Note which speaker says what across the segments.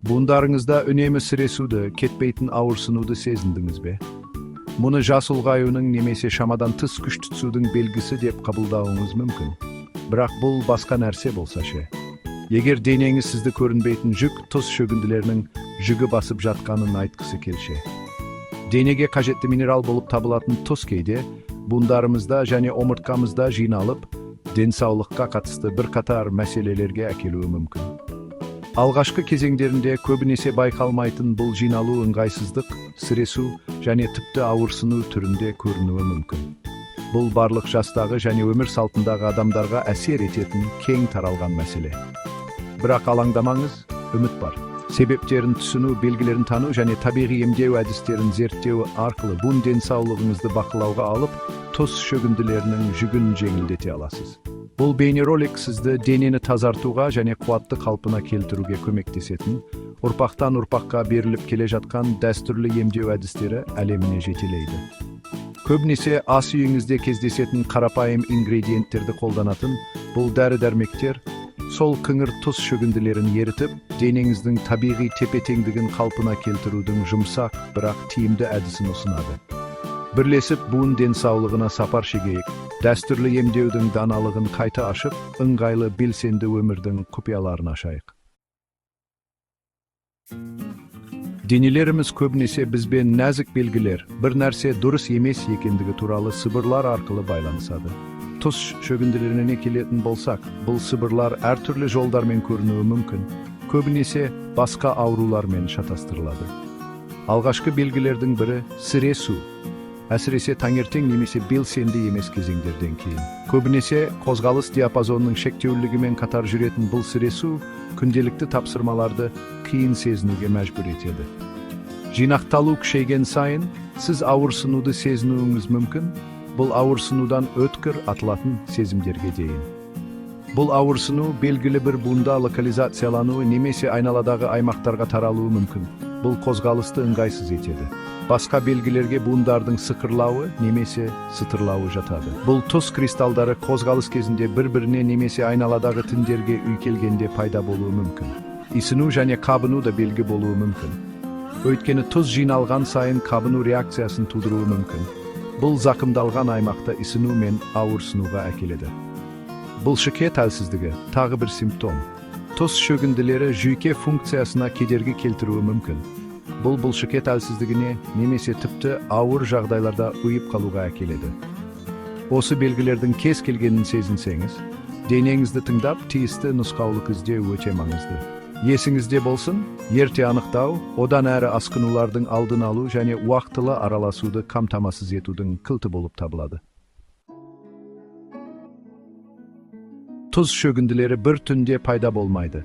Speaker 1: Буындарыңызда үнемі сіресуді, кетпейтін ауырсынуды сезіндіңіз бе? Мұны жас ұлғаюының немесе шамадан тыс күш түзудің белгісі деп қабылдауыңыз мүмкін. Бірақ бұл басқа нәрсе болса ше. Егер денеңіз сізді көрінбейтін жүк тұз шөгінділерінің жүгі басып жатқанын айтқысы келше. Денеге қажетті минерал болып табылатын тұз кейде буындарымызда және омыртқамызда жиналып, денсаулыққа қатысты бірқатар мәселелерге әкелуі мүмкін. Алғашқы кезеңдерінде көбінесе байқалмайтын бұл жиналу ыңғайсыздық, сіресу және тіпті ауырсыну түрінде көрінуі мүмкін. Бұл барлық жастағы және өмір салтындағы адамдарға әсер ететін кең таралған мәселе. Бірақ алаңдамаңыз, үміт бар. Себептерін түсіну, белгілерін тану және табиғи емдеу әдістерін зерттеу арқылы буын денсаулығыңызды бақылауға алып, тұз шөгінділерінің жүгін жеңілдете аласыз. Бұл бейнеролик сізді денені тазартуға және қуатты қалпына келтіруге көмектесетін, ұрпақтан ұрпаққа беріліп келе жатқан дәстүрлі емдеу әдістері әлеміне жетелейді. Көбінесе ас үйіңізде кездесетін қарапайым ингредиенттерді қолданатын бұл дәрі-дәрмектер сол қыңыр тұз шөгінділерін ерітіп, денеңіздің табиғи тепе-теңдігін қалпына келтірудің жұмсақ, бірақ тиімді әдісін ұсынады. Бірлесіп буын денсаулығына сапар шегейік, дәстүрлі емдеудің даналығын қайта ашып, ыңғайлы белсенді өмірдің құпияларын ашайық. Денелеріміз көбінесе бізбен нәзік белгілер, бір нәрсе дұрыс емес екендігі туралы сыбырлар арқылы байланысады. Тұз шөгінділеріне келетін болсақ, бұл сыбырлар әртүрлі жолдармен көрінуі мүмкін, көбінесе басқа аурулармен шатастырылады. Алғашқы белгілердің бірі сіресу. Әсіресе таңертең немесе белсенді емес кезеңдерден кейін. Көбінесе қозғалыс диапазонының шектеулілігімен қатар жүретін бұл сіресу күнделікті тапсырмаларды қиын сезінуге мәжбүр етеді. Жинақталу күшейген сайын, сіз ауырсынуды сезінуіңіз мүмкін, бұл ауырсынудан өткір атылатын сезімдерге дейін. Бұл ауырсыну белгілі бір буында локализациялануы немесе айналадағы аймақтарға таралуы мүмкін. Бұл қозғалысты ыңғайсыз етеді. Басқа белгілерге буындардың сықырлауы немесе сытырлауы жатады. Бұл тұз кристалдары қозғалыс кезінде бір-біріне немесе айналадағы тіндерге үйкелгенде пайда болуы мүмкін. Исіну және қабыну да белгі болуы мүмкін. Өйткені тұз жиналған сайын қабыну реакциясын тудыруы мүмкін. Бұл зақымдалған аймақта исіну мен ауырсынуға әкеледі. Бұлшықет әлсіздігі тағы бір симптом. Тұз шөгінділері жүйке функциясына кедергі келтіруі мүмкін. Бұл бұлшықет әлсіздігіне немесе тіпті ауыр жағдайларда ұйып қалуға әкеледі. Осы белгілердің кез келгенін сезінсеңіз, денеңізді тыңдап, тиісті нұсқаулық іздеу өте маңызды. Есіңізде болсын, ерте анықтау, одан әрі асқынулардың алдын алу және уақытылы араласуды қамтамасыз етудің кілті болып табылады. Тұз шөгінділері бір түнде пайда болмайды.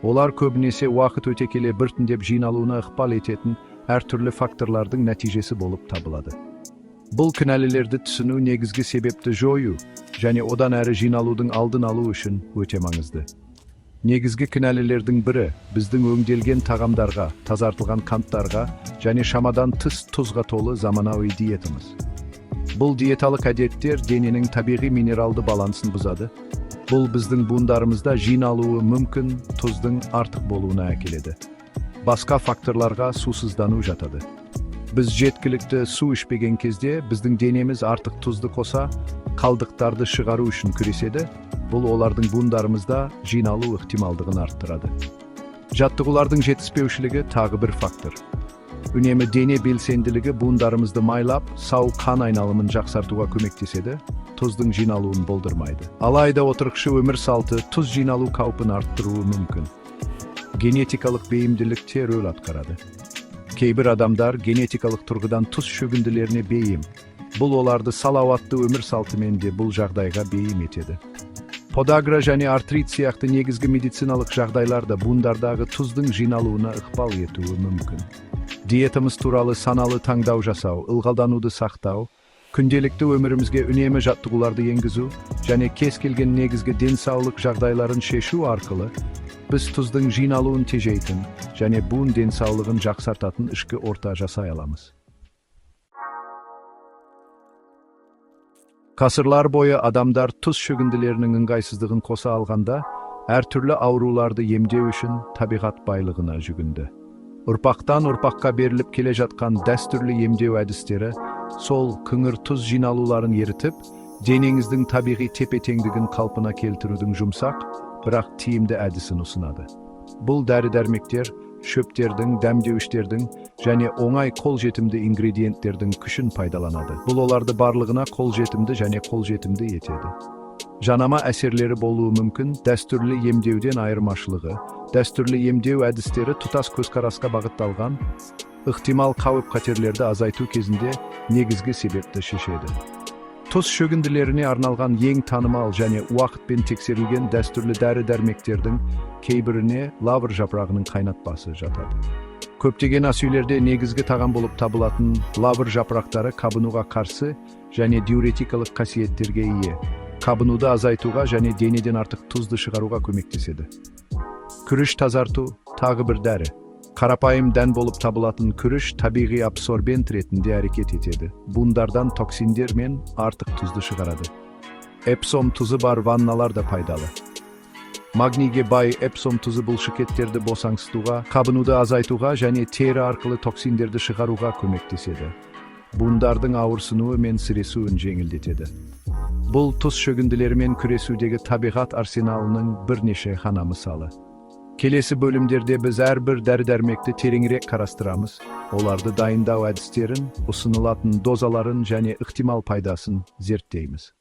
Speaker 1: Олар көбінесе уақыт өте келе біртіндеп жиналуына ықпал ететін әртүрлі факторлардың нәтижесі болып табылады. Бұл кінәлілерді түсіну негізгі себепті жою және одан әрі жиналудың алдын алу үшін өте маңызды. Негізгі кінәлілердің бірі біздің өңделген тағамдарға, тазартылған қанттарға және шамадан тыс тұзға толы заманауи диетамыз. Бұл диеталық әдеттер дененің табиғи минералды балансын бұзады. Бұл біздің буындарымызда жиналуы мүмкін тұздың артық болуына әкеледі. Басқа факторларға сусыздану жатады. Біз жеткілікті су ішпеген кезде біздің денеміз артық тұзды қоса, қалдықтарды шығару үшін күреседі. Бұл олардың буындарымызда жиналу ықтималдығын арттырады. Жаттығулардың жетіспеушілігі тағы бір фактор. Үнемі дене белсенділігі буындарымызды майлап, сау қан айналымын жақсартуға көмектеседі, тұздың жиналуын болдырмайды. Алайда отырықшы өмір салты тұз жиналу қаупін арттыруы мүмкін. Генетикалық бейімділік те рөл атқарады. Кейбір адамдар генетикалық тұрғыдан тұз шөгінділеріне бейім. Бұл оларды салауатты өмір салтымен де бұл жағдайға бейім етеді. Подагра және артрит сияқты негізгі медициналық жағдайларда буындардағы тұздың жиналуына ықпал етуі мүмкін. Диетамыз туралы саналы таңдау жасау, ылғалдануды сақтау, күнделікті өмірімізге үнемі жаттығуларды енгізу және кез келген негізгі денсаулық жағдайларын шешу арқылы біз тұздың жиналуын тежейтін және буын денсаулығын жақсартатын ішкі орта жасай аламыз. Ғасырлар бойы адамдар тұз шөгінділерінің ыңғайсыздығын қоса алғанда, Әр түрлі ауруларды емдеу үшін табиғат байлығына жүгінді. Ұрпақтан ұрпаққа беріліп келе жатқан дәстүрлі емдеу әдістері сол күңір тұз жиналуларын ерітіп, денеңіздің табиғи тепе-теңдігін қалпына келтірудің жұмсақ, бірақ тиімді әдісін ұсынады. Бұл дәрі-дәрмектер шөптердің, дәмдеуіштердің және оңай қолжетімді ингредиенттердің күшін пайдаланады. Бұл оларды барлығына қолжетімді және қолжетімді етеді. Жанама әсерлері болуы мүмкін, дәстүрлі емдеуден айырмашылығы. Дәстүрлі емдеу әдістері тұтас көзқарасқа бағытталған, ықтимал қауіп-қатерлерді азайту кезінде негізгі себепті шешеді. Тұз шөгінділеріне арналған ең танымал және уақытпен тексерілген дәстүрлі дәрі-дәрмектердің кейбіріне лавр жапырағының қайнатпасы жатады. Көптеген ас үйлерде негізгі тағам болып табылатын лавр жапырақтары қабынуға қарсы және диуретикалық қасиеттерге ие. Қабынуды азайтуға және денеден артық тұзды шығаруға көмектеседі. Күріш тазарту тағы бір дәрі. Қарапайым дән болып табылатын күріш табиғи абсорбент ретінде әрекет етеді. Буындардан токсиндер мен артық тұзды шығарады. Эпсом тұзы бар ванналар да пайдалы. Магнийге бай эпсом тұзы бұлшықеттерді босаңсытуға, қабынуды азайтуға және тері арқылы токсиндерді шығаруға көмектеседі. Буындардың ауырсынуы мен сіресуін жеңілдетеді. Бұл тұз шөгінділерімен күресудегі табиғат арсеналының бірнеше ғана мысалы. Келесі бөлімдерде біз әрбір дәрі-дәрмекті тереңірек қарастырамыз, оларды дайындау әдістерін, ұсынылатын дозаларын және ықтимал пайдасын зерттейміз.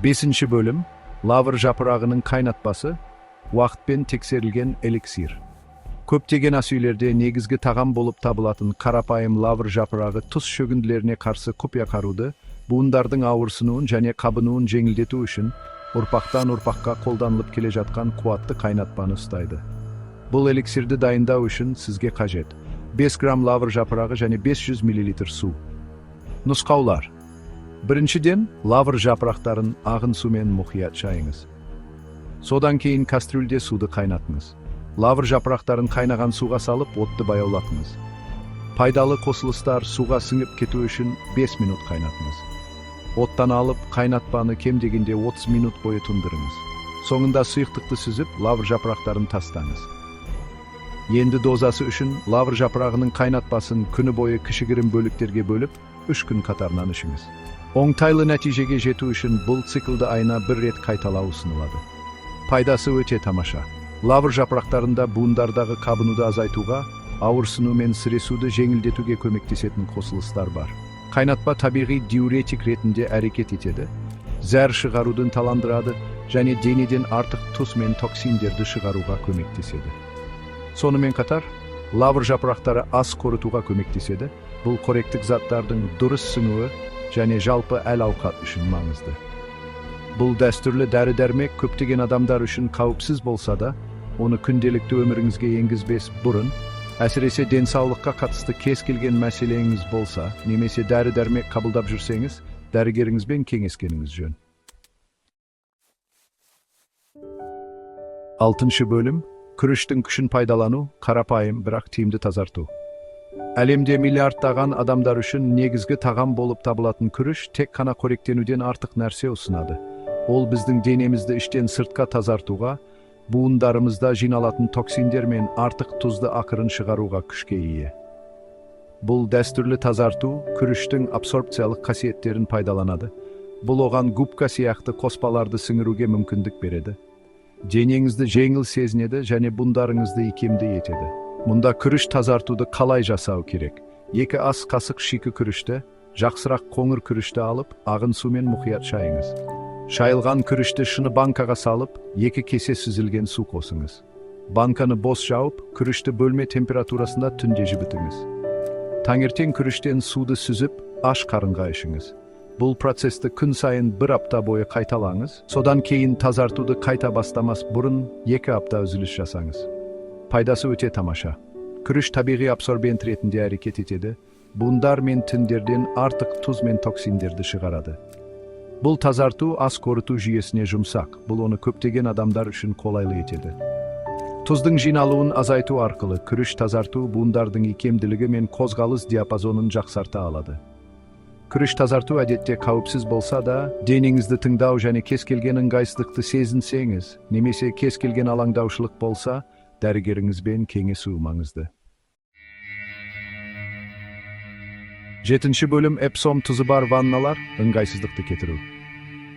Speaker 1: 5-ші бөлім – лавр жапырағының қайнатпасы, уақытпен тексерілген эликсир. Көптеген ас үйлерде негізгі тағам болып табылатын қарапайым лавр жапырағы тұз шөгінділеріне қарсы құпия қаруды, буындардың ауырсынуын және қабынуын жеңілдету үшін ұрпақтан ұрпаққа қолданылып келе жатқан қуатты қайнатпаны ұстайды. Бұл эликсирді дайындау үшін сізге қажет 5 грамм лавр жапырағы және 500 мл су. Нұсқаулар. Біріншіден, лавр жапырақтарын ағын сумен мұқият шайыңыз. Содан кейін кастрюльде суды қайнатыңыз. Лавр жапырақтарын қайнаған суға салып, отты баяулатыңыз. Пайдалы қосылыстар суға сіңіп кету үшін 5 минут қайнатыңыз. Оттан алып, қайнатпаны кем дегенде 30 минут бойы тұндырыңыз. Соңында сұйықтықты сүзіп, лавр жапырақтарын тастаңыз. Енді дозасы үшін лавр жапырағының қайнатпасын күні бойы кішігірім бөліктерге бөліп, 3 күн қатарынан ішіңіз. Оңтайлы нәтижеге жету үшін бұл циклды айына бір рет қайталау ұсынылады. Пайдасы өте тамаша. Лавр жапырақтарында буындардағы қабынуды азайтуға, ауырсыну мен сіресуді жеңілдетуге көмектесетін қосылыстар бар. Қайнатпа табиғи диуретик ретінде әрекет етеді, зәр шығарудың таландырады және денеден артық тұз мен токсиндерді шығаруға көмектеседі. Сонымен қатар, лавр жапырақтары ас қорытуға көмектеседі, бұл қоректік заттардың дұрыс сіңуі және жалпы әл-ауқат үшін маңызды. Бұл дәстүрлі дәрі-дәрмек көптеген адамдар үшін қауіпсіз болса да, оны күнделікті өміріңізге енгізбес бұрын, әсіресе денсаулыққа қатысты кез келген мәселеңіз болса, немесе дәрі-дәрмек қабылдап жүрсеңіз, дәрігеріңізбен кеңескеніңіз жөн. 6-шы бөлім – күріштің күшін пайдалану, қарапайым, бірақ тиімді тазарту. Әлемде миллиардтаған адамдар үшін негізгі тағам болып табылатын күріш тек қана қоректенуден артық нәрсе ұсынады. Ол біздің денемізді іштен сыртқа тазартуға, буындарымызда жиналатын токсиндер мен артық тұзды ақырын шығаруға күшке ие. Бұл дәстүрлі тазарту күріштің абсорбциялық қасиеттерін пайдаланады. Бұл оған губка сияқты қоспаларды сіңіруге мүмкіндік береді. Денеңізді жеңіл сезінеді және буындарыңызды икемді етеді. Мұнда күріш тазартуды қалай жасау керек? 2 ас қасық шикі күрішті, жақсырақ қоңыр күрішті алып, ағын сумен мұқият шайыңыз. Шайылған күрішті шыны банкаға салып, 2 кесе сүзілген су қосыңыз. Банканы бос жауып, күрішті бөлме температурасында түнде жібітіңіз. Таңертең күріштен суды сүзіп, аш қарынға ішіңіз. Бұл процесті күн сайын 1 апта бойы қайталаңыз, содан кейін тазартуды қайта бастамас бұрын 2 апта үзіліс жасаңыз. Пайдасы өте тамаша. Күріш табиғи абсорбент ретінде әрекет етеді, буындар мен тіндерден артық тұз мен токсиндерді шығарады. Бұл тазарту ас қорыту жүйесіне жұмсақ, бұл оны көптеген адамдар үшін қолайлы етеді. Тұздың жиналуын азайту арқылы күріш тазарту буындардың икемділігі мен қозғалыс диапазонын жақсарта алады. Күріш тазарту әдетте қауіпсіз болса да, денеңізді тыңдау және кез келген ыңғайсыздықты сезінсеңіз, немесе кез келген алаңдаушылық болса, дәрігеріңізбен кеңесу маңызды. 7 бөлім Эпсом тұзы бар ванналар ыңғайсыздықты кетіру.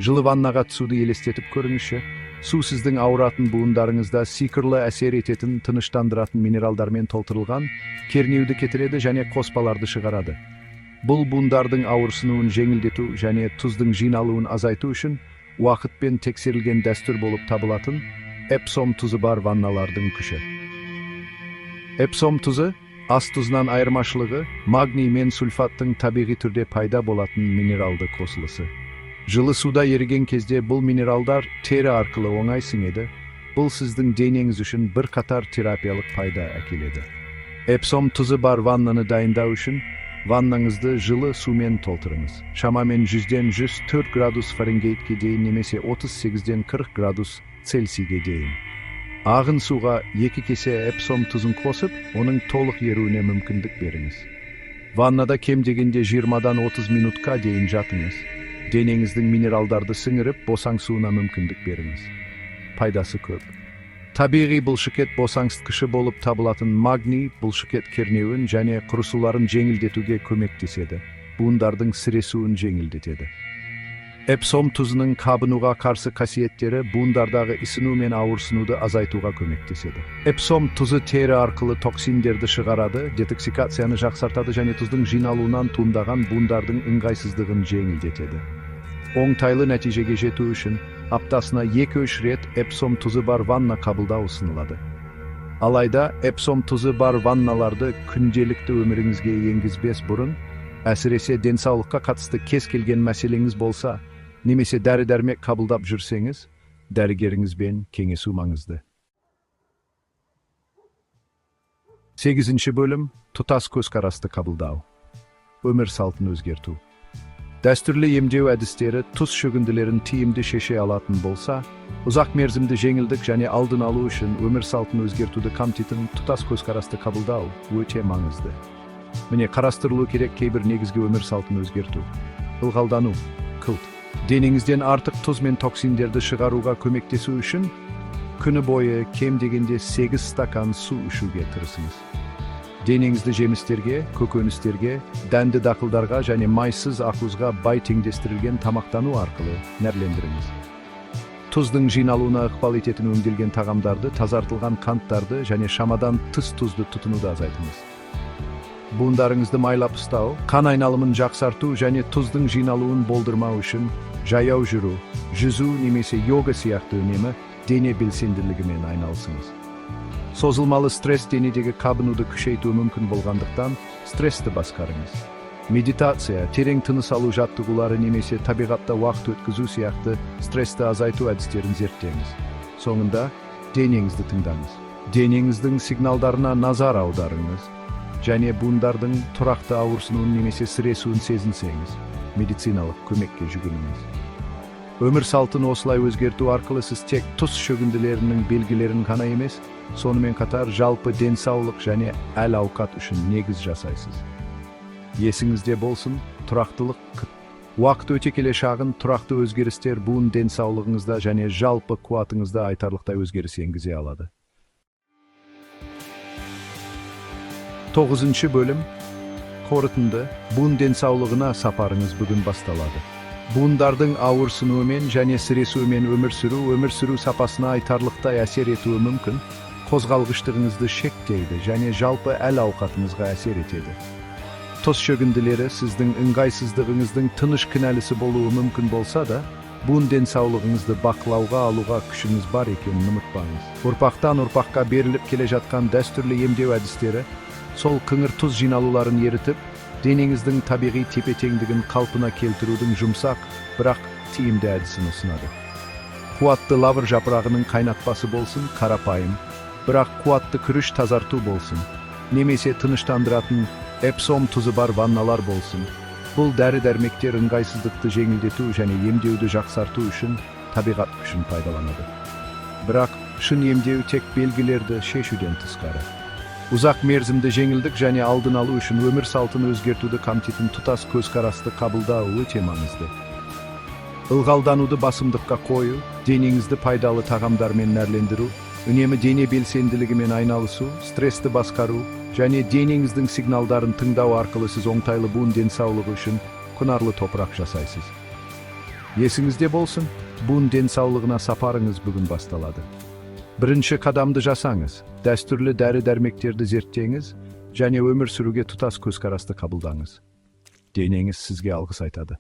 Speaker 1: Жылы ваннаға түсуді елестетіп көріңізші. Су сіздің ауыратын буындарыңызда сикырлы әсер ететін, тыныштандыратын минералдармен толтырылған, кернеуді кетіреді және қоспаларды шығарады. Бұл буындардың ауырсынуын жеңілдету және тұздың жиналуын азайту үшін уақытпен тексерілген дәстүр болып табылатын Эпсом тұзы бар ванналардың күші. Эпсом тұзы ас тұзынан айырмашылығы магний мен сульфаттың табиғи түрде пайда болатын минералды қосылысы. Жылы суда еріген кезде бұл минералдар тері арқылы оңай сіңеді. Бұл сіздің денеңіз үшін бір қатар терапиялық пайда әкеледі. Эпсом тұзы бар ваннаны дайындау үшін ваннаңызды жылы сумен толтырыңыз. Шамамен 100-ден 104 градус Фаренгейтке дейін немесе 38-ден 40 градус Цельсийге дейін. Ағын суға 2 кесе эпсом тұзын қосып, оның толық еруіне мүмкіндік беріңіз. Ваннада кем дегенде 20-дан 30 минутқа дейін жатыңыз. Денеңіздің минералдарды сіңіріп, босаңсуына мүмкіндік беріңіз. Пайдасы көп. Табиғи бұлшықет босаңсытқышы болып табылатын магний бұлшықет кернеуін және құрысуларын жеңілдетуге көмектеседі. Буындардың сіресуін жеңілдетеді. Эпсом тұзының қабынуға қарсы қасиеттері буындардағы исыну мен ауырсынуды азайтуға көмектеседі. Эпсом тұзы тері арқылы токсиндерді шығарады, детоксикацияны жақсартады және тұздың жиналуынан туындаған буындардың ыңғайсыздығын жеңілдетеді. Оңтайлы нәтижеге жету үшін аптасына 2-3 рет эпсом тұзы бар ванна қабылдау ұсынылады. Алайда эпсом тұзы бар ванналарды күнделікті өміріңізге енгізбес бұрын, әсіресе денсаулыққа қатысты кез келген мәселеңіз болса, немесе дәрі-дәрмек қабылдап жүрсеңіз, дәрігеріңізбен кеңесу маңызды. 8 бөлім тұтас көзқарасты қабылдау. Өмір салтын өзгерту. Дәстүрлі емдеу әдістері тұз шөгінділерін тиімді шеше алатын болса, ұзақ мерзімді жеңілдік және алдын алу үшін өмір салтын өзгертуді қамтитын тұтас көзқарасты қабылдау өте маңызды. Міне қарастырылу керек кейбір негізгі өмір салтын өзгерту. Ылғалдану, кылт. Денеңізден артық тұз мен токсиндерді шығаруға көмектесу үшін күні бойы кем дегенде 8 стакан су ішуге тырысыңыз. Денеңізді жемістерге, көкөністерге, дәнді дақылдарға және майсыз ақуызға бай теңдестірілген тамақтану арқылы нәрлендіріңіз. Тұздың жиналуына ықпал ететін өңделген тағамдарды, тазартылған қанттарды және шамадан тыс тұзды тұтынуды азайтыңыз. Буындарыңызды майлап ұстау, қан айналымын жақсарту және тұздың жиналуын болдырмау үшін жаяу жүру, жүзу немесе йога сияқты үнемі дене белсенділігімен айналысыңыз. Созылмалы стресс денедегі қабынуды күшейтуі мүмкін болғандықтан, стрессті басқарыңыз. Медитация, терең тыныс алу жаттығулары немесе табиғатта уақыт өткізу сияқты стрессті азайту әдістерін зерттеңіз. Соңында денеңізді тыңдаңыз. Денеңіздің сигналдарына назар аударыңыз және буындардың тұрақты ауырсынуын немесе сіресуін сезінсеңіз, медициналық көмекке жүгініңіз. Өмір салтын осылай өзгерту арқылы сіз тек тұз шөгінділерінің белгілерін ғана емес, сонымен қатар жалпы денсаулық және әл-ауқат үшін негіз жасайсыз. Есіңізде болсын, тұрақтылық күт. Уақыт өте келе шағын тұрақты өзгерістер буын денсаулығыңызда және жалпы қуатыңызда айтарлықтай өзгеріс енгізе алады. 9 бөлім қорытынды. Буын денсаулығына сапарыңыз бүгін басталады. Буындардың ауырсынуымен және сіресуімен өмір сүру сапасына айтарлықтай әсер етуі мүмкін, қозғалғыштығыңызды шектейді және жалпы әл-ауқатыңызға әсер етеді. Тұз шөгінділері сіздің ыңғайсыздығыңыздың тыныш кінәлісі болуы мүмкін болса да, буын денсаулығыңызды бақылауға алуға күшіңіз бар екенін ұмытпаңыз. Ұрпақтан ұрпаққа беріліп келе жатқан дәстүрлі емдеу әдістері сол қыңыр тұз жиналуларын ерітіп, денеңіздің табиғи тепе-теңдігін қалпына келтірудің жұмсақ, бірақ тиімді әдісін ұсынады. Қуатты лавр жапырағының қайнатпасы болсын, қарапайым, бірақ қуатты күріш тазарту болсын, немесе тыныштандыратын эпсом тұзы бар ванналар болсын, бұл дәрі-дәрмектер ыңғайсыздықты жеңілдету және емдеуді жақсарту үшін табиғат күшін пайдаланады. Бірақ шын емдеу тек белгілерді шешуден тысқары. Uzak мерзімді жеңілдік және алдын алу үшін өмір салтын өзгертуді қамтитын тұтас көзқарасты қабылдау өте маңызды. Ылғалдануды басымдыққа қою, денеңізді пайдалы тағамдармен нәрлендіру, үнемі дене белсенділігімен айналысу, стрессті басқару және денеңіздің сигналдарын тыңдау арқылы сіз оңтайлы буын денсаулығы үшін құнарлы топырақ жасайсыз. Есіңізде болсын, буын денсаулығына сапарыңыз бүгін басталады. Бірінші қадамды жасаңыз, дәстүрлі дәрі-дәрмектерді зерттеңіз және өмір сүруге тұтас көзқарасты қабылдаңыз. Денеңіз сізге алғыс айтады.